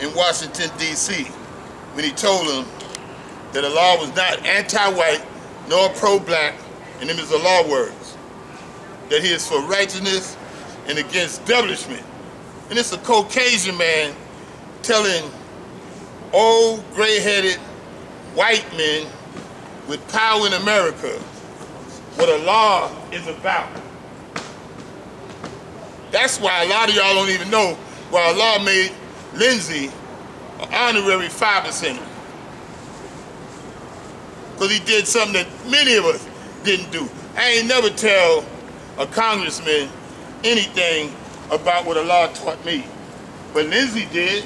in Washington, D.C. when he told them that the law was not anti-white nor pro-black, and them is the law words, that he is for righteousness and against devilishment. And it's a Caucasian man telling old gray-headed white men with power in America what a law is about. That's why a lot of y'all don't even know why a law made Lindsay an honorary 5%er. Because he did something that many of us didn't do. I ain't never tell a congressman anything about what the law taught me. But Lindsay did.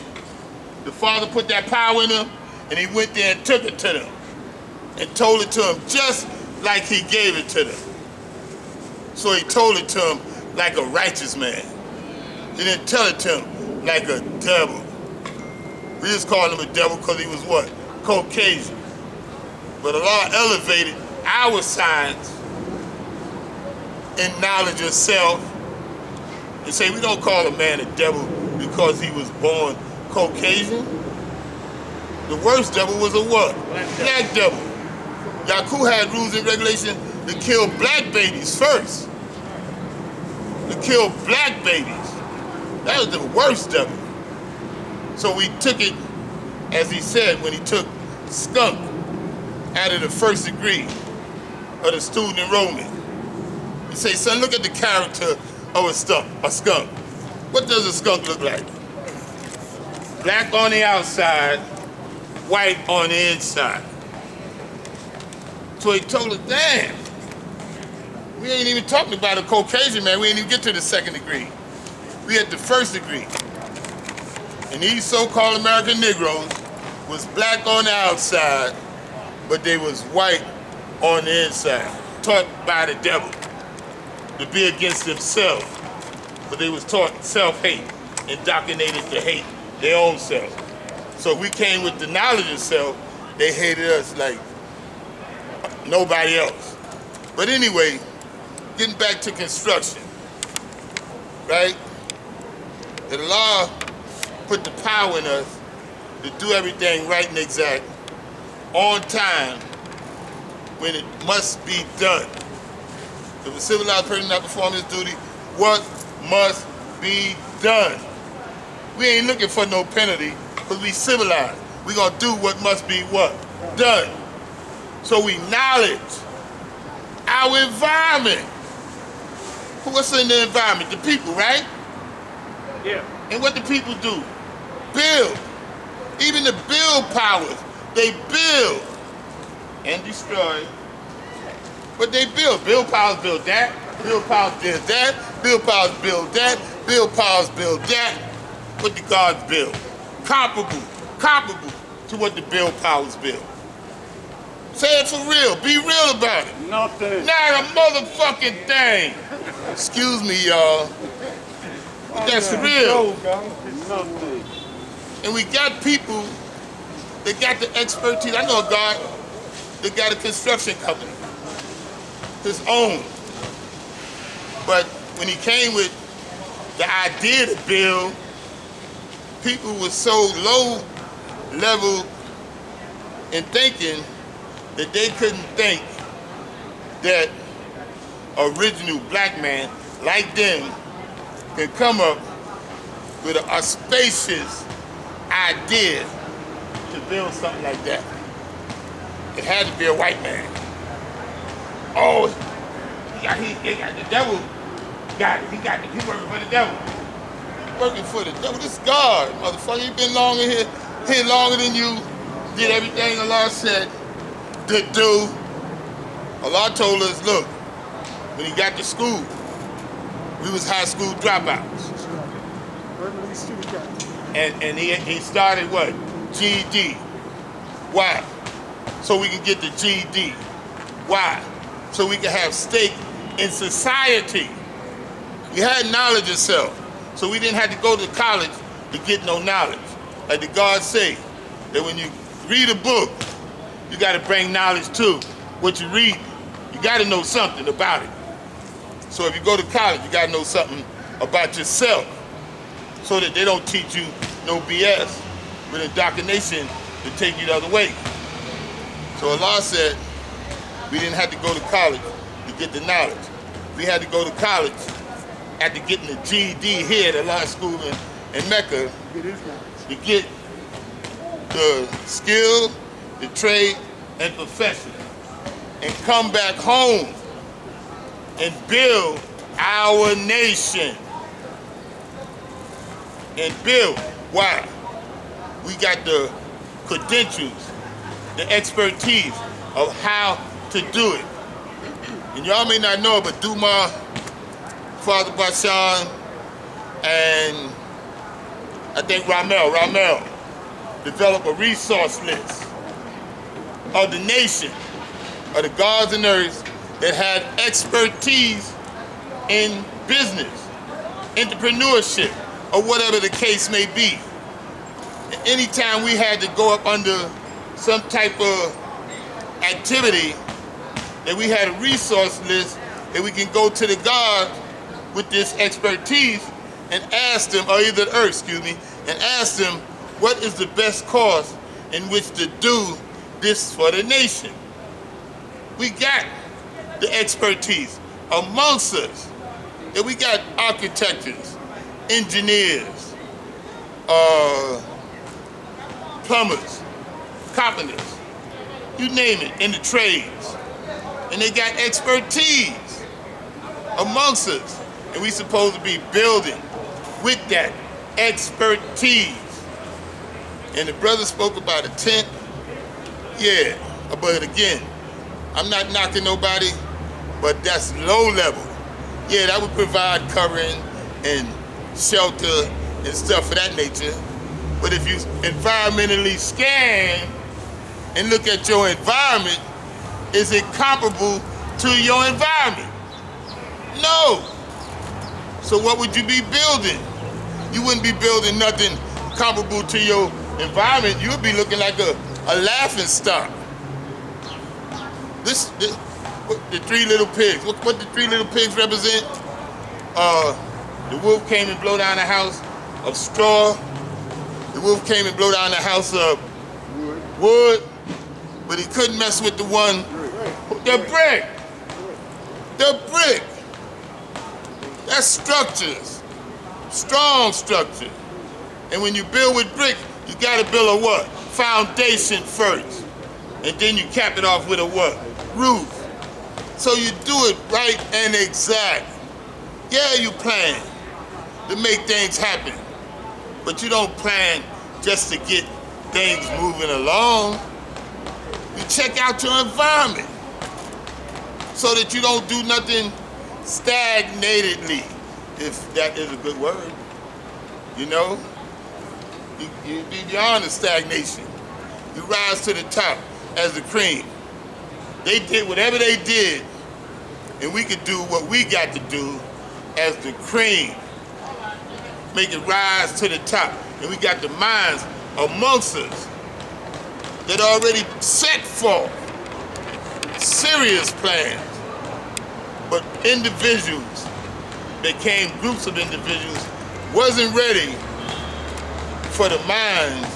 The father put that power in him, and he went there and took it to them and told it to them just like he gave it to them. So he told it to them like a righteous man. He didn't tell it to him like a devil. We just called him a devil because he was what? Caucasian. But the law elevated our science and knowledge of self and say we don't call a man a devil because he was born Caucasian. The worst devil was a what? Black devil. Yaku had rules and regulations to kill black babies first. To kill black babies. That was the worst devil. So we took it, as he said, when he took skunk out of the first degree of the student enrollment. He say, son, look at the character of a skunk. What does a skunk look like? Black on the outside, white on the inside. So he told us, damn, we ain't even talking about a Caucasian man. We ain't even get to the second degree. We at the first degree. And these so-called American Negroes was black on the outside, but they was white on the inside, taught by the devil to be against themselves. But they was taught self-hate, indoctrinated to hate their own self. So we came with the knowledge of self, they hated us like nobody else. But anyway, getting back to construction, right? The law put the power in us to do everything right and exact, on time, when it must be done. If a civilized person not perform his duty, what must be done? We ain't looking for no penalty, because we civilized. We gonna do what must be what? Done. So we knowledge our environment. What's in the environment? The people, right? Yeah. And what do people do? Build. Even the build powers, they build and destroy. But they build. Build powers build that. Build powers build that. Build powers build that. Build powers build that. What the gods build. Comparable to what the build powers build. Say it for real. Be real about it. Nothing. Not a motherfucking thing. Excuse me, y'all. But that's real. Nothing. And we got people that got the expertise. I know a guy that got a construction company, his own. But when he came with the idea to build, people were so low level in thinking that they couldn't think that original black man like them can come up with a spacious idea to build something like that. It had to be a white man. Oh, he got the devil. Got it. He working for the devil. Working for the devil. This God, motherfucker. He been longer here longer than you. Did everything Allah said to do. Allah told us, look, when he got to school, we was high school dropouts. And he started what? GED. Why? So we can get the GED. Why? So we can have stake in society. We had knowledge of self. So we didn't have to go to college to get no knowledge. Like the God say, that when you read a book, you gotta bring knowledge to what you read. You gotta know something about it. So if you go to college, you gotta know something about yourself so that they don't teach you no BS. with indoctrination to take you the other way. So Allah said we didn't have to go to college to get the knowledge. We had to go to college after getting the GED here at Allah School in Mecca to get the skill, the trade, and profession, and come back home and build our nation. And build. Why? We got the credentials, the expertise of how to do it. And y'all may not know it, but Duma, Father Bashan, and I think Ramel developed a resource list of the nation, of the gods and earths that had expertise in business, entrepreneurship, or whatever the case may be. And anytime we had to go up under some type of activity, that we had a resource list that we can go to the gods with this expertise and ask them, or either the earth, and ask them what is the best course in which to do this for the nation. We got the expertise amongst us, that we got architects, engineers, plumbers, carpenters, you name it, in the trades. And they got expertise amongst us. And we supposed to be building with that expertise. And the brother spoke about a tent. Yeah, but again, I'm not knocking nobody, but that's low level. Yeah, that would provide covering and shelter and stuff of that nature. But if you environmentally scan and look at your environment, is it comparable to your environment? No. So what would you be building? You wouldn't be building nothing comparable to your environment. You would be looking like a laughing stock. The three little pigs. What the three little pigs represent? The wolf came and blew down the house of straw. The wolf came and blew down the house of wood, but he couldn't mess with the one, the brick. The brick. That's structures, strong structure. And when you build with brick, you gotta build a what? Foundation first. And then you cap it off with a what? Roof. So you do it right and exact. Yeah, you plan to make things happen, but you don't plan just to get things moving along. You check out your environment so that you don't do nothing stagnatedly, if that is a good word. You know? You be beyond the stagnation. You rise to the top as the cream. They did whatever they did, and we could do what we got to do as the cream. Make it rise to the top. And we got the minds amongst us that already set forth serious plans. But individuals, became groups of individuals, wasn't ready for the minds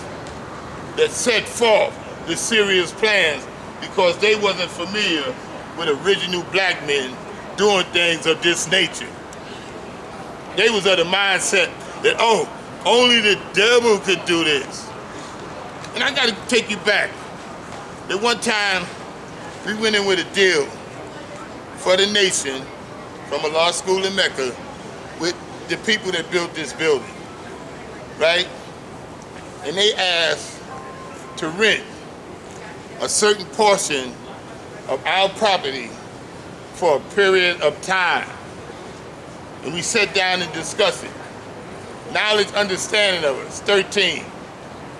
that set forth the serious plans because they wasn't familiar with original black men doing things of this nature. They was of the mindset that, oh, only the devil could do this. And I gotta take you back. That one time, we went in with a deal for the nation from a law school in Mecca with the people that built this building, right? And they asked to rent a certain portion of our property for a period of time. And we sat down and discussed it. Knowledge, understanding of us, 13.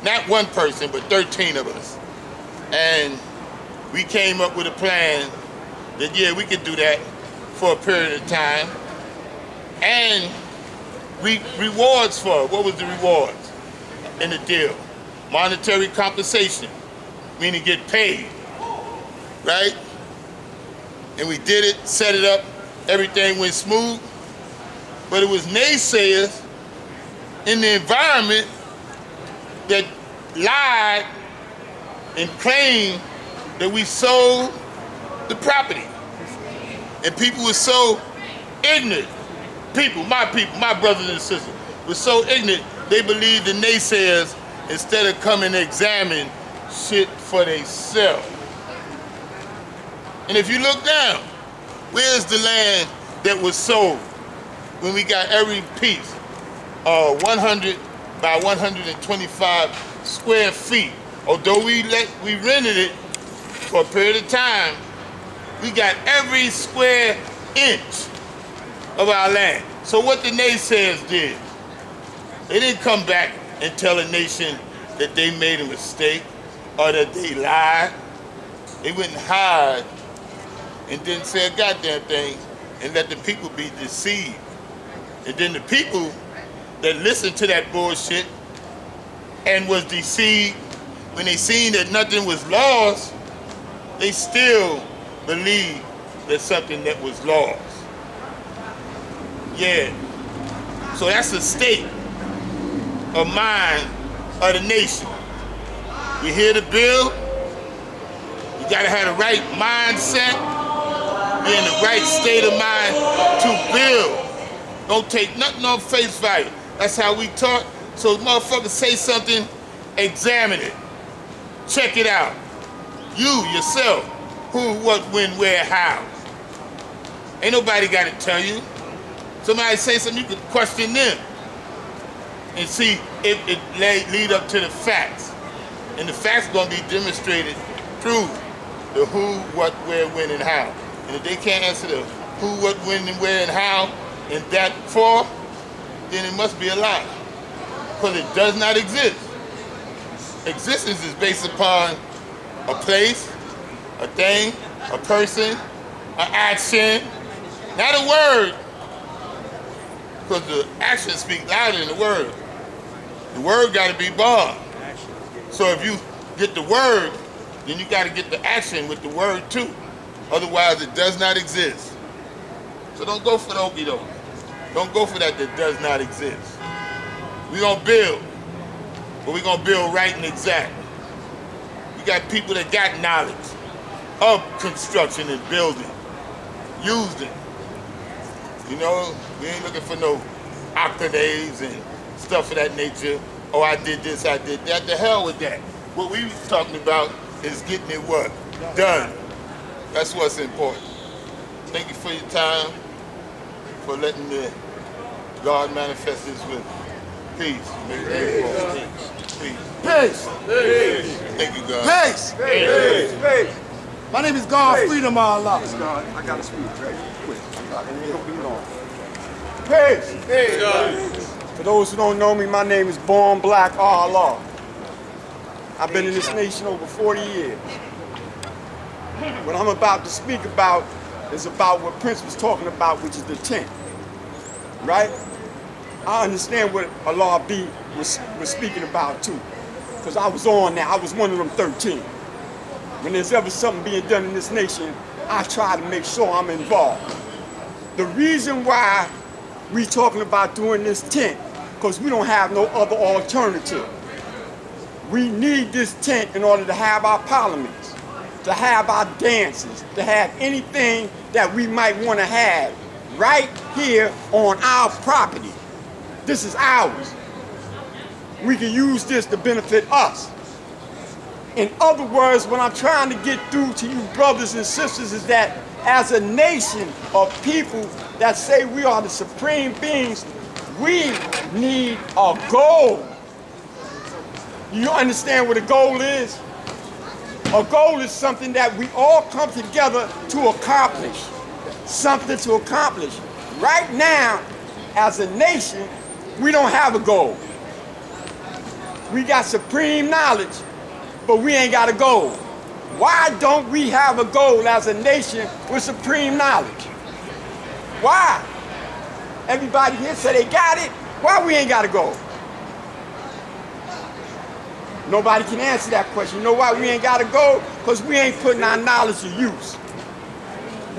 Not one person, but 13 of us. And we came up with a plan that, yeah, we could do that for a period of time. And rewards for it. What was the rewards in the deal? Monetary compensation, meaning get paid, right? And we did it, set it up, everything went smooth. But it was naysayers in the environment that lied and claimed that we sold the property. And people were so ignorant. People, my brothers and sisters, were so ignorant, they believed the naysayers instead of coming to examine shit for themselves. And if you look down, where's the land that was sold when we got every piece, 100 by 125 square feet? Although we rented it for a period of time, we got every square inch of our land. So what the naysayers did, they didn't come back and tell a nation that they made a mistake or that they lied. They went and hid and didn't say a goddamn thing and let the people be deceived. And then the people that listened to that bullshit and was deceived, when they seen that nothing was lost, they still believed that something that was lost. Yeah. So that's the state of mind of the nation. We hear the bill. You gotta have the right mindset, be in the right state of mind to build. Don't take nothing on face value. That's how we talk. So motherfuckers say something, examine it. Check it out. You, yourself, who, what, when, where, how. Ain't nobody gotta tell you. Somebody say something, you can question them and see if it lead up to the facts. And the facts gonna be demonstrated through the who, what, where, when, and how. And if they can't answer the who, what, when, and where, and how, and that for, then it must be a lie. Because it does not exist. Existence is based upon a place, a thing, a person, an action, not a word. Because the actions speak louder than the word. The word got to be born. So if you get the word, then you got to get the action with the word too. Otherwise, it does not exist. So don't go for the okie doke. Don't go for that does not exist. We're going to build, but we're going to build right and exact. We got people that got knowledge of construction and building, used it. You know, we ain't looking for no accolades and stuff of that nature. Oh, I did this, I did that. The hell with that. What we talking about is getting it what? Done. That's what's important. Thank you for your time, for letting the God manifest this with peace. Peace. Peace. Thank you, God. Peace. Peace. My name is God Freedom Allah. I gotta speak very quick. It ain't gonna be long. Peace. For those who don't know me, my name is Born Black Allah. I've been in this nation over 40 years. What I'm about to speak about is about what Prince was talking about, which is the tent. Right? I understand what Allah B was speaking about too. Because I was on there. I was one of them 13. When there's ever something being done in this nation, I try to make sure I'm involved. The reason why we talking about doing this tent, because we don't have no other alternative. We need this tent in order to have our parliaments, to have our dances, to have anything that we might want to have right here on our property. This is ours. We can use this to benefit us. In other words, what I'm trying to get through to you brothers and sisters is that as a nation of people that say we are the supreme beings, we need a goal. You understand what a goal is? A goal is something that we all come together to accomplish. Something to accomplish. Right now, as a nation, we don't have a goal. We got supreme knowledge, but we ain't got a goal. Why don't we have a goal as a nation with supreme knowledge? Why? Everybody here said they got it. Why we ain't got a goal? Nobody can answer that question. You know why we ain't got a goal? Because we ain't putting our knowledge to use.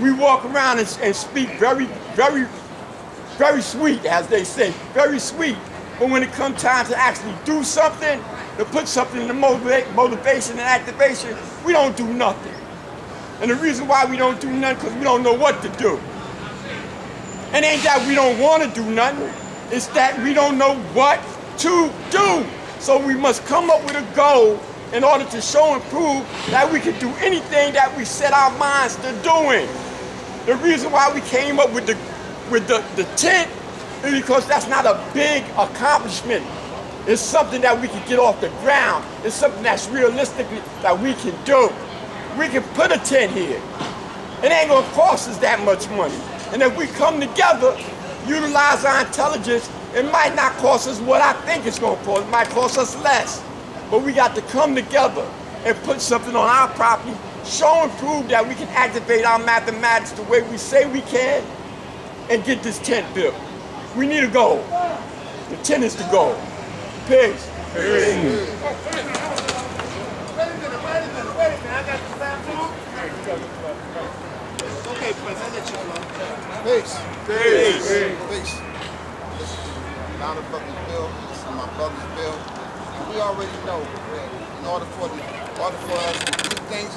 We walk around and speak very, very, very sweet, as they say, very sweet. But when it comes time to actually do something, to put something in motivation and activation, we don't do nothing. And the reason why we don't do nothing, because we don't know what to do. And ain't that we don't want to do nothing, it's that we don't know what to do. So we must come up with a goal in order to show and prove that we can do anything that we set our minds to doing. The reason why we came up with the tent is because that's not a big accomplishment. It's something that we can get off the ground. It's something that's realistic that we can do. We can put a tent here. It ain't gonna cost us that much money. And if we come together, utilize our intelligence, it might not cost us what I think it's gonna cost. It might cost us less. But we got to come together and put something on our property, show and prove that we can activate our mathematics the way we say we can, and get this tent built. We need a goal. The tent is the goal. Peace. Wait a minute. I got the sound too. Okay, Prince, I'll let you go. Peace. Peace. Peace. A lot of brothers bill, this is my brother's bill. And we already know that in order for us to do things,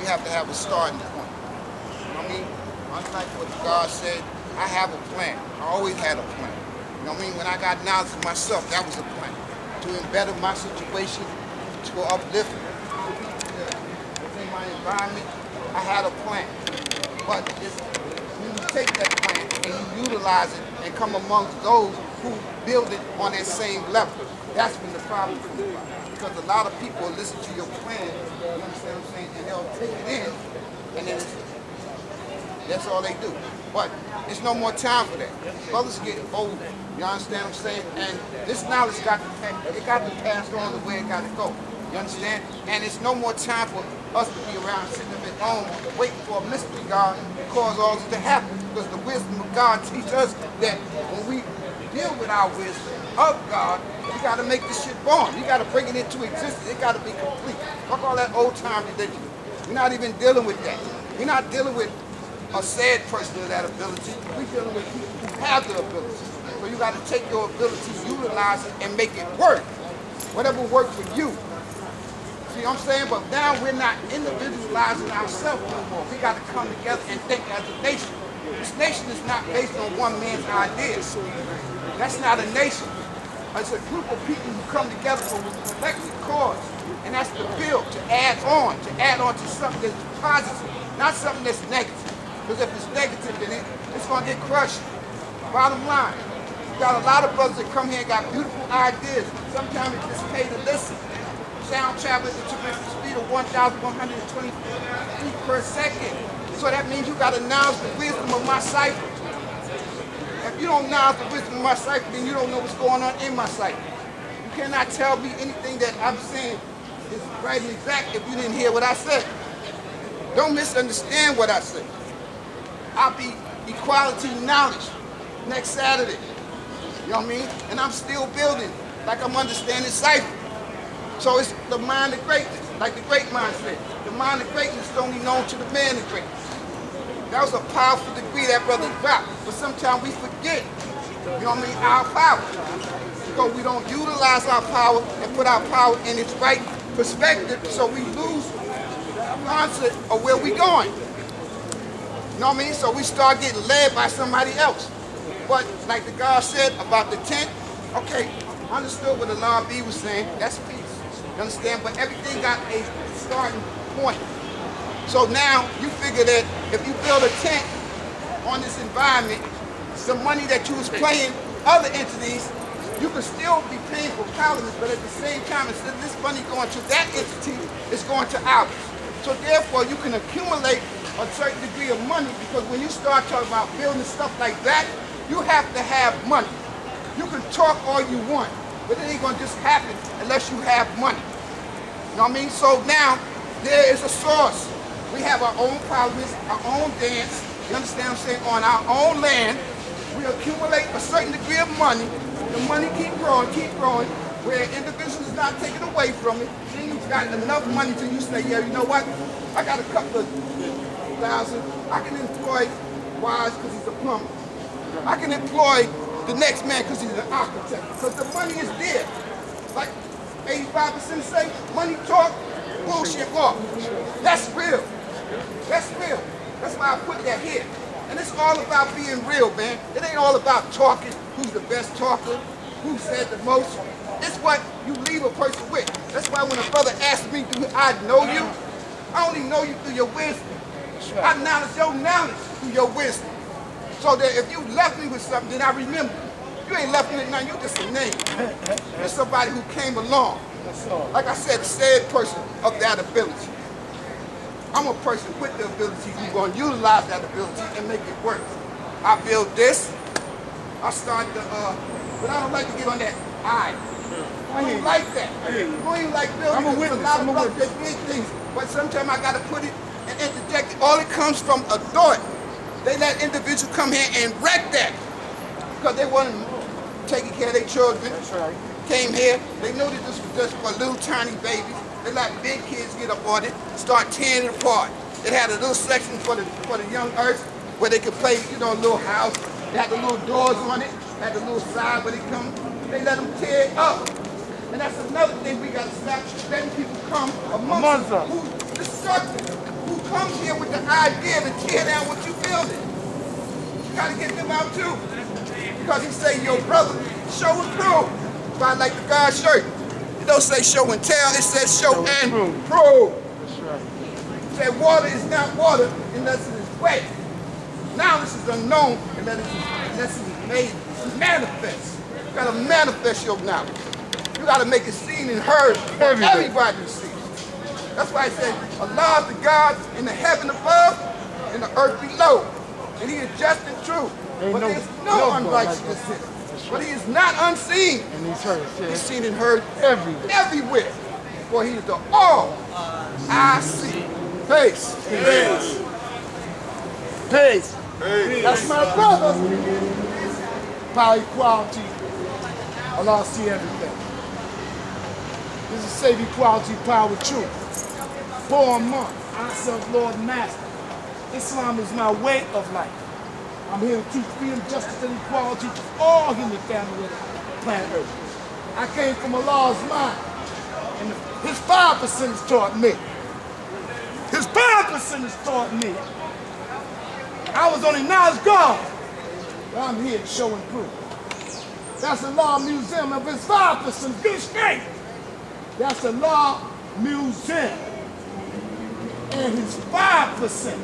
we have to have a starting point. You know what I mean? Unlike what God said, I have a plan. I always had a plan. You know what I mean? When I got knowledge of myself, that was a plan. To better my situation, to uplift within my environment, I had a plan. But when you take that plan and you utilize it and come amongst those who build it on that same level, that's when the problem comes about. Because a lot of people will listen to your plan, you understand what I'm saying, and they'll take it in, and then that's all they do. But it's no more time for that. Brothers get older, you understand what I'm saying? And this knowledge got to pass on the way it got to go. You understand? And it's no more time for us to be around sitting up at home waiting for a mystery God to cause all this to happen. Because the wisdom of God teaches us that when we deal with our wisdom of God, you got to make this shit born. You got to bring it into existence. It got to be complete. Fuck all that old time religion. We're not even dealing with that. We're not dealing with a sad person with that ability. We're dealing with people who have the ability. So you got to take your ability, utilize it, and make it work. Whatever works for you. See what I'm saying? But now we're not individualizing ourselves anymore. We got to come together and think as a nation. This nation is not based on one man's ideas. That's not a nation. It's a group of people who come together for a collective cause. And that's to build, to add on to something that's positive, not something that's negative. Because if it's negative, then it's going to get crushed. Bottom line, you got a lot of brothers that come here and got beautiful ideas. Sometimes it's just pay to listen. Sound travels at a terrific speed of 1,120 feet per second. So that means you got to acknowledge the wisdom of my cipher. If you don't acknowledge the wisdom of my cipher, then you don't know what's going on in my cipher. You cannot tell me anything that I'm saying is right and exact if you didn't hear what I said. Don't misunderstand what I said. I'll be equality knowledge next Saturday. You know what I mean? And I'm still building like I'm understanding cipher. So it's the mind of greatness, like the great mind said. The mind of greatness is only known to the man of greatness. That was a powerful degree that brother dropped. But sometimes we forget, you know what I mean, our power. Because we don't utilize our power and put our power in its right perspective, so we lose the concept of where we're going. You know what I mean? So we start getting led by somebody else. But like the God said about the tent, okay, understood what the Law B was saying, that's peace. You understand? But everything got a starting point. So now you figure that if you build a tent on this environment, some money that you was paying other entities, you can still be paying for colonists, but at the same time, instead of this money going to that entity, it's going to ours. So therefore, you can accumulate a certain degree of money, because when you start talking about building stuff like that, you have to have money. You can talk all you want, but it ain't gonna just happen unless you have money. You know what I mean? So now, there is a source. We have our own parliaments, our own dance, you understand what I'm saying, on our own land. We accumulate a certain degree of money. The money keep growing, where individuals is not taken away from it. Then you've got enough money to you say, yeah, you know what? I got a couple of thousand. I can employ Wise because he's a plumber. I can employ the next man because he's an architect. Because the money is there. Like 85% say, money talk, bullshit walk. That's real. That's real. That's why I put that here. And it's all about being real, man. It ain't all about talking, who's the best talker, who said the most. It's what you leave a person with. That's why when a brother asks me, do I know you? I only know you through your wisdom. I acknowledge your knowledge through your wisdom. So that if you left me with something, then I remember. You ain't left me with nothing, you just a name. You're somebody who came along. Like I said, a said person of that ability. I'm a person with the ability who's going to utilize that ability and make it work. I built this. I started the, but I don't like to get on that I don't like that. I don't even like building. I'm a witness. A lot of brothers that did things, but sometimes I got to put it and interject it. All it comes from a thought. They let individuals come here and wreck that because they weren't taking care of their children. That's right. Came here, they knew that this was just for little tiny babies. They let big kids get up on it, start tearing it apart. It had a little section for the young earth where they could play, you know, a little house. It had the little doors on it, had the little side where they come. They let them tear it up. And that's another thing we got to stop letting people come amongst us who's destructive, who comes here with the idea to tear down what you building. You got to get them out too. Because he say, your brother, show and prove. I like the guy's shirt. It don't say show and tell, it says show and prove. That's right. It said water is not water unless it is wet. Knowledge is unknown unless it is made manifest. You gotta manifest your knowledge. You gotta make it seen and heard for everybody to see. That's why I said, Allah is the God in the heaven above and the earth below. And he is just and true. But there's no unrighteousness in him. But he is not unseen. And he's heard. He's seen and heard Everywhere. everywhere. For he is the all I see. Peace. Peace. Peace. That's my brother. Power, equality. Allah see everything. This is save equality, power, truth. Born month, I serve Lord and Master. Islam is my way of life. I'm here to teach freedom, justice, and equality to all human families on planet Earth. I came from Allah's mind, and his 5% has taught me. His 5% has taught me. I was only knowledge God, but I'm here to show and prove. That's the law museum of his 5%. Get it straight. That's the law museum and his 5%.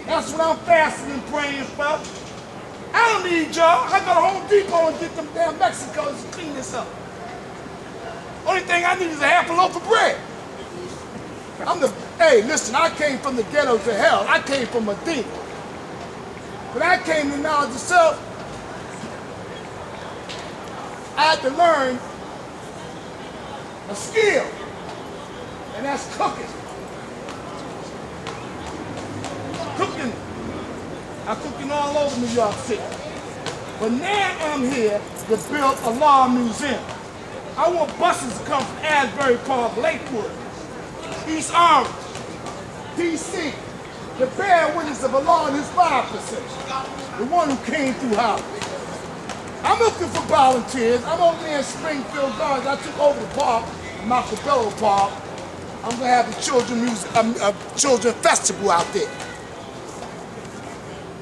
That's what I'm fasting and praying for. I don't need y'all. I go to Home Depot and get them damn Mexicans to clean this up. Only thing I need is a half a loaf of bread. Hey, listen, I came from the ghettos of hell. I came from Medina. When I came to knowledge of self, I had to learn a skill, and that's cooking. I'm cooking all over New York City. But now I'm here to build a law museum. I want buses to come from Asbury Park, Lakewood, East Orange, DC, the bear witness of Allah and his 5%, the one who came through Howard. I'm looking for volunteers. I'm over there in Springfield Gardens. I took over the park, Macabello Park. I'm gonna have the children festival out there.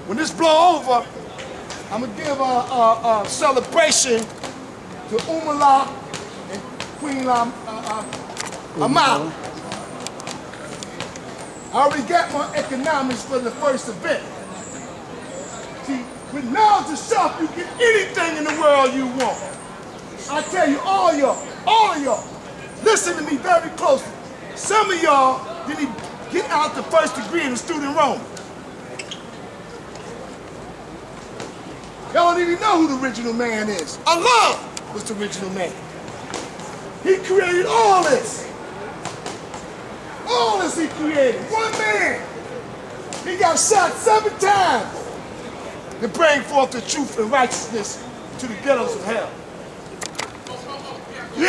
When this blow over, I'm gonna give a celebration to Umala and Queen Amal. I already got my economics for the first event. See, with knowledge of self, you get anything in the world you want. I tell you, all of y'all, listen to me very closely. Some of y'all didn't get out the first degree in the student Rome. Y'all don't even know who the original man is. Allah was the original man. He created all this. All this he created. One man. He got shot 7 times to bring forth the truth and righteousness to the ghettos of hell. You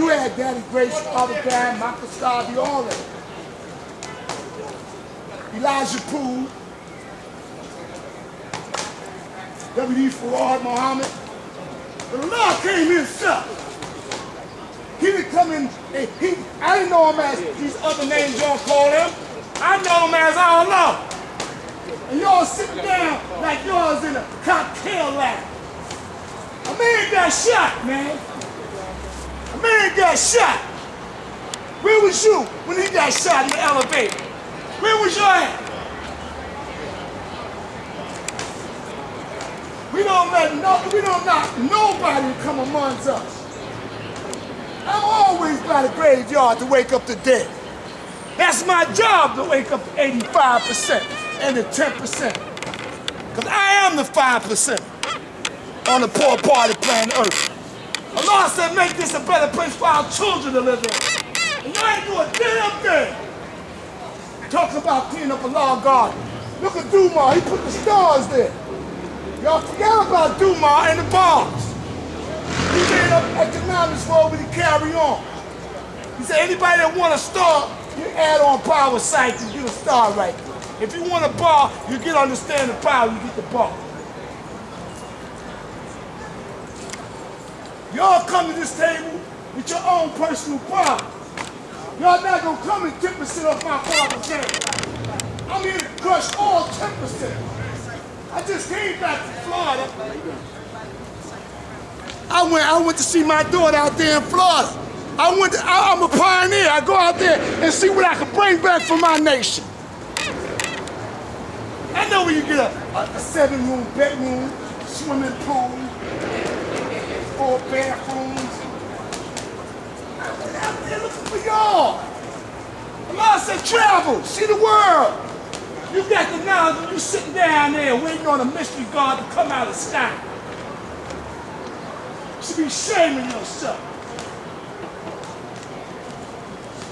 had Daddy Grace, Father Dan, Michael Starby, all that. Elijah Poole. W.D. Farad Muhammad. But Allah came himself. He didn't come in, I didn't know him as these other names y'all call him. I know him as Allah. And y'all sitting down like y'all's in a cocktail lab. A man got shot, man. A man got shot. Where was you when he got shot in the elevator? Where was you at? We don't let nobody come amongst us. I'm always by the graveyard to wake up the dead. That's my job, to wake up the 85% and the 10%. Because I am the 5% on the poor part of planet Earth. Allah said, make this a better place for our children to live in. And y'all ain't doing a damn thing. Talking about cleaning up Allah garden. Look at Dumar, he put the stars there. Y'all forgot about Dumar and the bars. He made up economics for over to carry on. He said, anybody that want a star, you add on power sites and get a star right there. If you want a bar, you get understand the power, you get the bar. Y'all come to this table with your own personal problem. Y'all not gonna come and 10% off my father's game. I'm here to crush all 10%. I just came back from Florida. I went to see my daughter out there in Florida. I'm a pioneer. I go out there and see what I can bring back for my nation. I know where you get a 7-room bedroom, swimming pool, 4 bathrooms. I went out there looking for y'all. Allah said travel, see the world. You got the knowledge and you sitting down there waiting on a mystery God to come out of the sky. You should be shaming yourself.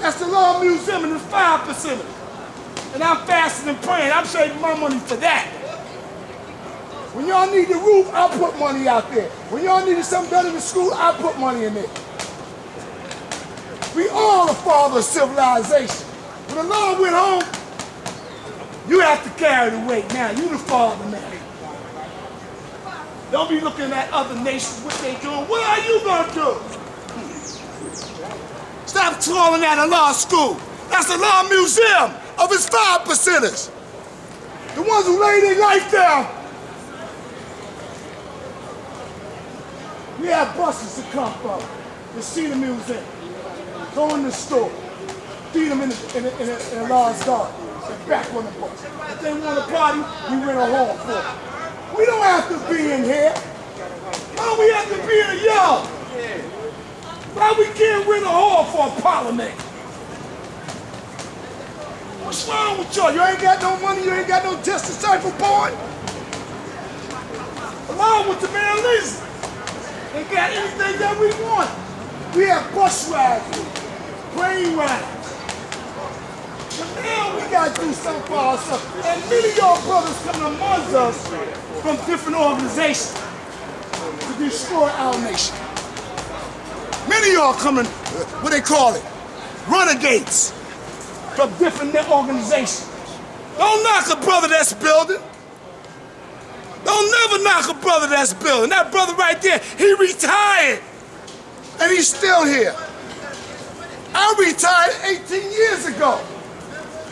That's the Law Museum and it's 5%. And I'm fasting and praying. I'm saving my money for that. When y'all need the roof, I'll put money out there. When y'all needed something done in the school, I'll put money in there. We all the father of civilization. When the Lord went home, you have to carry the weight now. You the father now. Don't be looking at other nations, what they doing. What are you gonna do? Stop calling that a law school. That's the Law Museum of its 5%ers. The ones who lay their life down. We have buses to come from to see the museum. Go in the store. Feed them in a large garden. And back on the bus. If they want a party, we rent a hall for them. We don't have to be in here. Why do we have to be in a yard? Why we can't rent a hall for a parliament? What's wrong with y'all? You ain't got no money, you ain't got no justice cypher board? Along with the man Lisa. They got anything that we want. We have bus rides, plane rides. But now we gotta do something for ourselves. And many of y'all brothers coming amongst us from different organizations to destroy our nation. Many of y'all coming, what they call it, renegades from different organizations. Don't knock a brother that's building. Don't never knock a brother that's building. That brother right there, he retired and he's still here. I retired 18 years ago.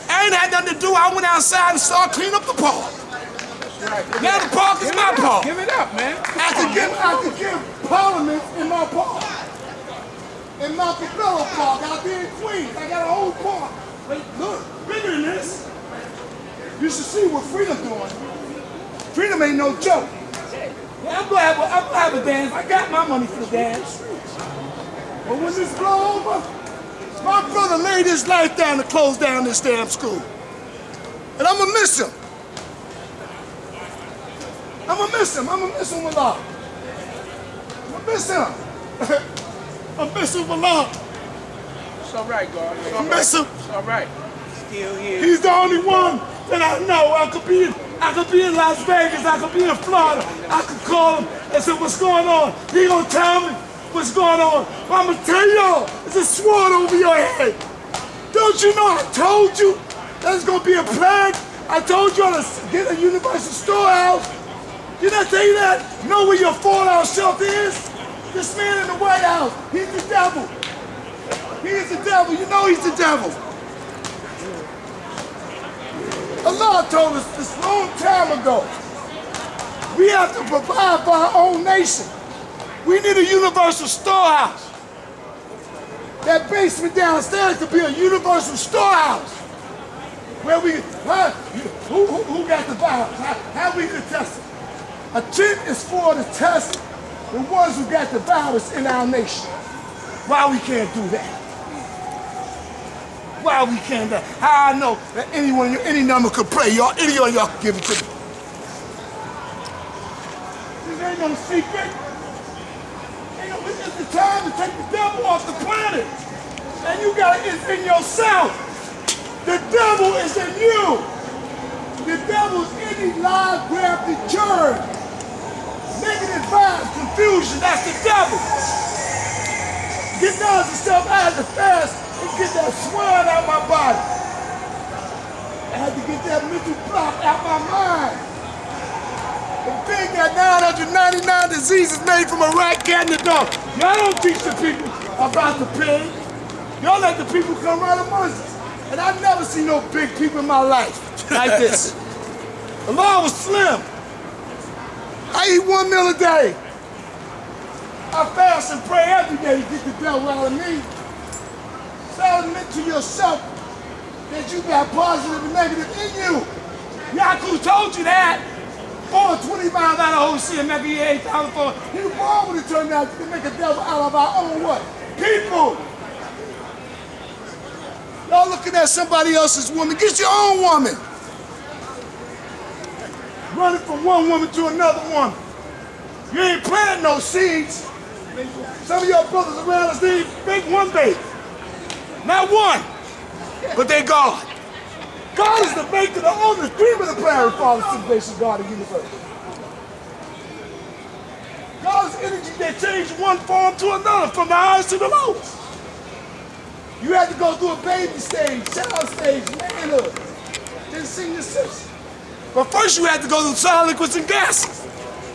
I ain't had nothing to do. I went outside and started cleaning up the park. Now the park is my park. Give it up, man. I could give Parliament in my park. In Montebello Park out there in Queens. I got a whole park. Wait, look, bigger than this. You should see what Freedom doing. Freedom ain't no joke. Yeah, I'm gonna have a dance. I got my money for the dance. But when this blow over, my brother laid his life down to close down this damn school. And I'ma miss him. I'ma miss him a lot. I'ma miss him. I miss him a lot. It's all right, God. I miss him. It's all right. Still here. He's the only one that I know. I could be in Las Vegas. I could be in Florida. I could call him and say, what's going on? He gonna tell me what's going on. But I'm gonna tell y'all, it's a sword over your head. Don't you know I told you there's gonna be a plague? I told y'all to get a universal storehouse. Did I tell you that? Know where your fallout shelter is? This man in the White House, he's the devil. He is the devil. You know he's the devil. Allah told us this long time ago, we have to provide for our own nation. We need a universal storehouse. That basement downstairs could be a universal storehouse. Where we, who got the virus? How we can test it? A tent is for to test the ones who got the virus in our nation. Why we can't do that? Why we can't do that? How I know that anyone, any number could pray, y'all, any of y'all can give it to me. This ain't no secret. It's the time to take the devil off the planet. And you got it, it's in yourself. The devil is in you. The devil is any live grafted germ. Negative vibes, confusion, that's the devil. Get down to stuff, I had to fast and get that swine out my body. I had to get that mental block out my mind. The pig got 999 diseases made from a rat, cat, and a dog. Y'all don't teach the people about the pig. Y'all let the people come right amongst us. And I've never seen no big people in my life like this. The law was slim. I eat 1 meal a day. I fast and pray every day to get the devil out of me. So admit to yourself that you got positive and negative in you. Yaku told you that. Born 20 miles out of Hosea, maybe 8,000 for. He was born when it turned out to make a devil out of our own what? People. Y'all looking at somebody else's woman. Get your own woman. Running from one woman to another woman. You ain't planting no seeds. Some of your brothers around us, they make one baby. Not one, but they God. God is the maker, the owner, cream of the planet, Father, salvation, God, the universe. God is energy that changed one form to another, from the highest to the lowest. You had to go through a baby stage, child stage, manhood, then senior citizen. But first you had to go through solid liquids and gases,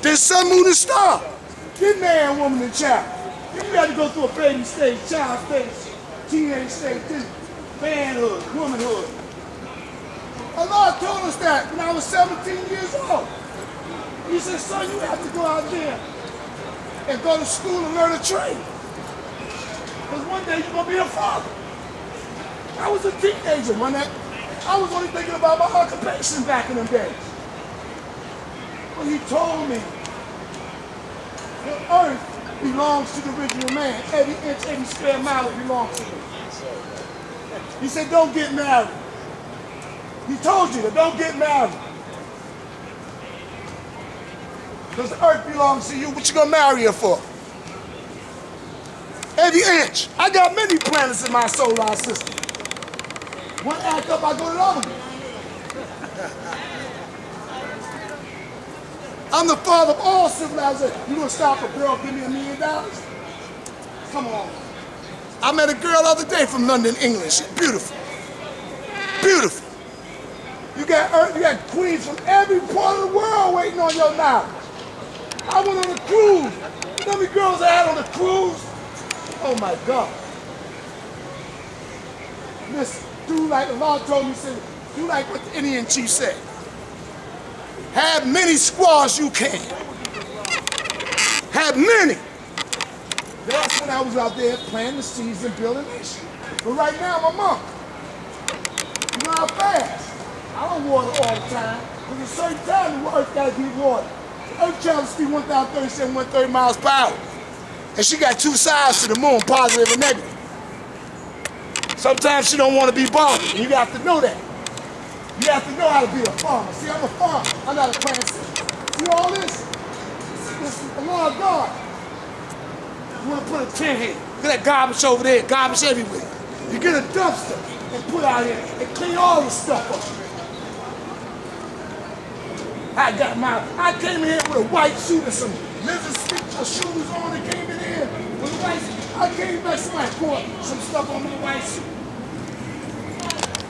then sun, moon, and star, then man, woman, and child. Then you had to go through a baby stage, child stage, teenage stage, then manhood, womanhood. Allah told us that when I was 17 years old. He said, son, you have to go out there and go to school and learn a trade. Because one day you're going to be a father. I was a teenager when I was only thinking about my occupation back in the days. But he told me the earth belongs to the original man. Every inch, every square mile belongs to him. He said, don't get married. He told you that don't get married. Because the earth belongs to you. What you gonna marry her for? Every inch. I got many planets in my solar system. One act up, I go to the other one. I'm the father of all civilization. You gonna stop a girl, give me $1 million? Come on. I met a girl the other day from London, England. She's beautiful. Beautiful. You got queens from every part of the world waiting on your knowledge. I went on a cruise. You know how many girls I had on the cruise? Oh my God. Listen, do like the law told me, said, do like what the Indian chief said. Have many squaws you can. Have many. That's when I was out there planting the seeds and building a nation. But right now I'm a monk. You know how fast? I don't water all the time. There's a certain time the earth gotta be watered. The earth travels speed 1,037, 130 miles per hour. And she got two sides to the moon, positive and negative. Sometimes she don't want to be bothered, and you have to know that. You have to know how to be a farmer. See, I'm a farmer. I'm not a planter. See all this? This is the law of God. You want to put a tent here. Look at that garbage over there, garbage everywhere. You get a dumpster and put out here and clean all the stuff up. I came in here with a white suit and some lizard shoes on and came in here with a white suit. I came back, somebody poured some stuff on my white suit.